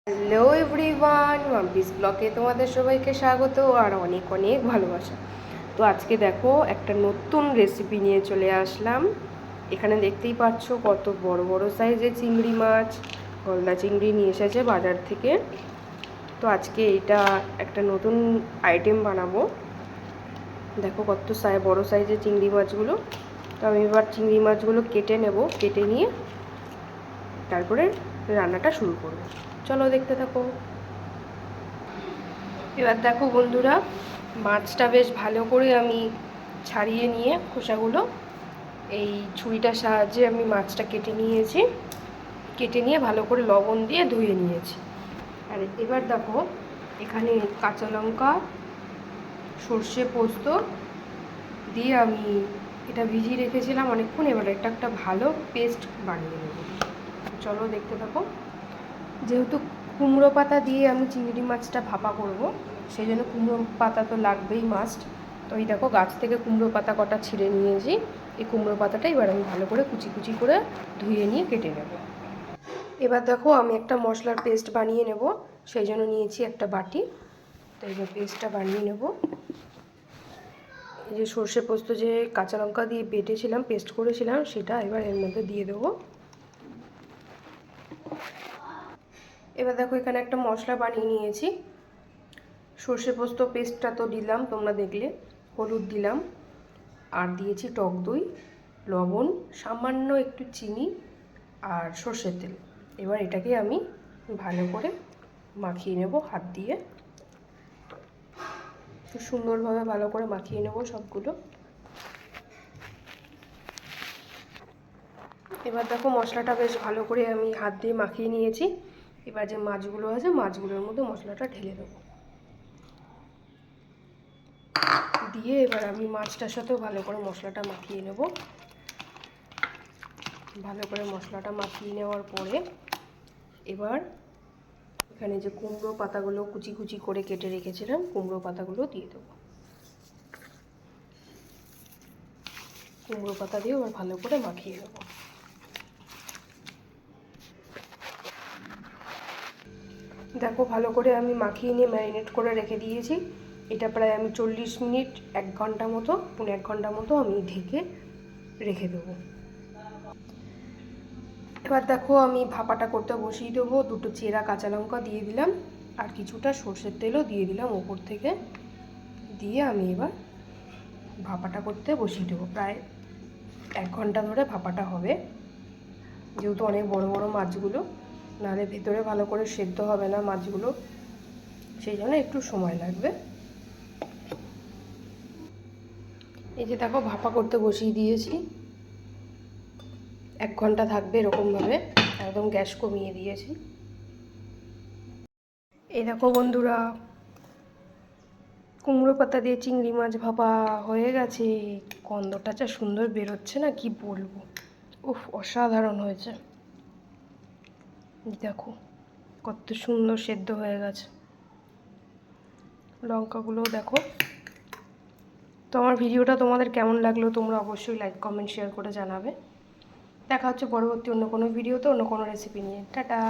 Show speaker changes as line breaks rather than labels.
Hello everyone, Mampi's ব্লগে তোমাদের সবাইকে স্বাগত আর অনেক অনেক ভালোবাসা। তো আজকে দেখো একটা নতুন রেসিপি নিয়ে চলে আসলাম। এখানে দেখতেই পাচ্ছ কত বড় বড় সাইজের চিংড়ি মাছ, গলদা চিংড়ি নিয়ে এসেছে বাজার থেকে। তো আজকে এটা একটা নতুন আইটেম বানাবো। দেখো কত বড় সাইজের চিংড়ি মাছগুলো। তো আমি এবার চিংড়ি মাছগুলো কেটে নেব, কেটে নিয়ে তারপরে রান্নাটা শুরু করব। চলো দেখতে থাকো। এবার দেখো বন্ধুরা, মাছটা বেশ ভালো করে আমি ছাড়িয়ে নিয়ে খোসাগুলো এই ছুরিটার সাহায্যে আমি মাছটা কেটে নিয়েছি। কেটে নিয়ে ভালো করে লবণ দিয়ে ধুয়ে নিয়েছি। আর এবার দেখো এখানে কাঁচা লঙ্কা, সর্ষে পোস্ত দিয়ে আমি এটা ভিজিয়ে রেখেছিলাম অনেকক্ষণ। এবার এটা একটা ভালো পেস্ট বানিয়ে নেব। চলো দেখতে থাকো। যেহেতু কুমড়ো পাতা দিয়ে আমি চিংড়ি মাছটা ভাপা করব, সেই জন্য কুমড়ো পাতা তো লাগবেই মাস্ট। তো এই দেখো গাছ থেকে কুমড়ো পাতা কটা ছিঁড়ে নিয়েছি। এই কুমড়ো পাতাটা এবার আমি ভালো করে কুচি কুচি করে ধুয়ে নিয়ে কেটে নেব। এবার দেখো আমি একটা মশলার পেস্ট বানিয়ে নেব, সেই জন্য নিয়েছি একটা বাটি। তো এবার পেস্টটা বানিয়ে নেব। এই যে সর্ষে পোস্ত যে কাঁচা লঙ্কা দিয়ে বেটেছিলাম, পেস্ট করেছিলাম, সেটা এবার এর মধ্যে দিয়ে দেবো। এবার দেখো এখানে একটা মশলা বানিয়ে নিয়েছি। সর্ষে পোস্ত পেস্টটা তো দিলাম, তোমরা দেখলে। হলুদ দিলাম, আর দিয়েছি টক দই, লবণ, সামান্য একটু চিনি আর সর্ষের তেল। এবার এটাকে আমি ভালো করে মাখিয়ে নেব হাত দিয়ে। খুব সুন্দরভাবে ভালো করে মাখিয়ে নেব সবগুলো। এবার দেখো মশলাটা বেশ ভালো করে আমি হাত দিয়ে মাখিয়ে নিয়েছি। এবার যে মাছগুলো আছে, মাছগুলোর মধ্যে মশলাটা ঢেলে দেবো। দিয়ে এবার আমি মাছটার সাথেও ভালো করে মশলাটা মাখিয়ে নেব। ভালো করে মশলাটা মাখিয়ে নেওয়ার পরে এবার এখানে যে কুমড়ো পাতাগুলো কুচি কুচি করে কেটে রেখেছিলাম, কুমড়ো পাতাগুলো দিয়ে দেবো। কুমড়ো পাতা দিয়ে এবার ভালো করে মাখিয়ে নেব। দেখো ভালো করে আমি মাখিয়ে নিয়ে ম্যারিনেট করে রেখে দিয়েছি। এটা প্রায় আমি 40 মিনিট 1 ঘন্টা মতো, 1 ঘন্টা মতো আমি ঢেকে রেখে দেবো। এবার দেখো আমি ভাপাটা করতে বসিয়ে দেবো। 2টো চেরা কাঁচা লঙ্কা দিয়ে দিলাম, আর কিছুটা সর্ষের তেলও দিয়ে দিলাম ওপর থেকে। দিয়ে আমি এবার ভাপাটা করতে বসিয়ে দেবো। প্রায় 1 ঘন্টা ধরে ভাপাটা হবে, যেহেতু অনেক বড় বড় মাছগুলো, নাহলে ভেতরে ভালো করে সেদ্ধ হবে না মাছগুলো, সেই জন্য একটু সময় লাগবে। এই যে দেখো ভাপা করতে বসিয়ে দিয়েছি। 1 ঘন্টা থাকবে এরকমভাবে, একদম গ্যাস কমিয়ে দিয়েছি। এই দেখো বন্ধুরা, কুমড়ো পাতা দিয়ে চিংড়ি মাছ ভাপা হয়ে গেছে। গন্ধটা যা সুন্দর বেরোচ্ছে না, কি বলবো। উফ, অসাধারণ হয়েছে। দেখো কত সুন্দর সেদ্ধ হয়ে গেছে। লঙ্কাগুলোও দেখো। তো আমার ভিডিওটা তোমাদের কেমন লাগলো তোমরা অবশ্যই লাইক কমেন্ট শেয়ার করে জানাবে। দেখা হচ্ছে পরবর্তী অন্য কোনো ভিডিওতে অন্য কোনো রেসিপি নিয়ে। টাটা।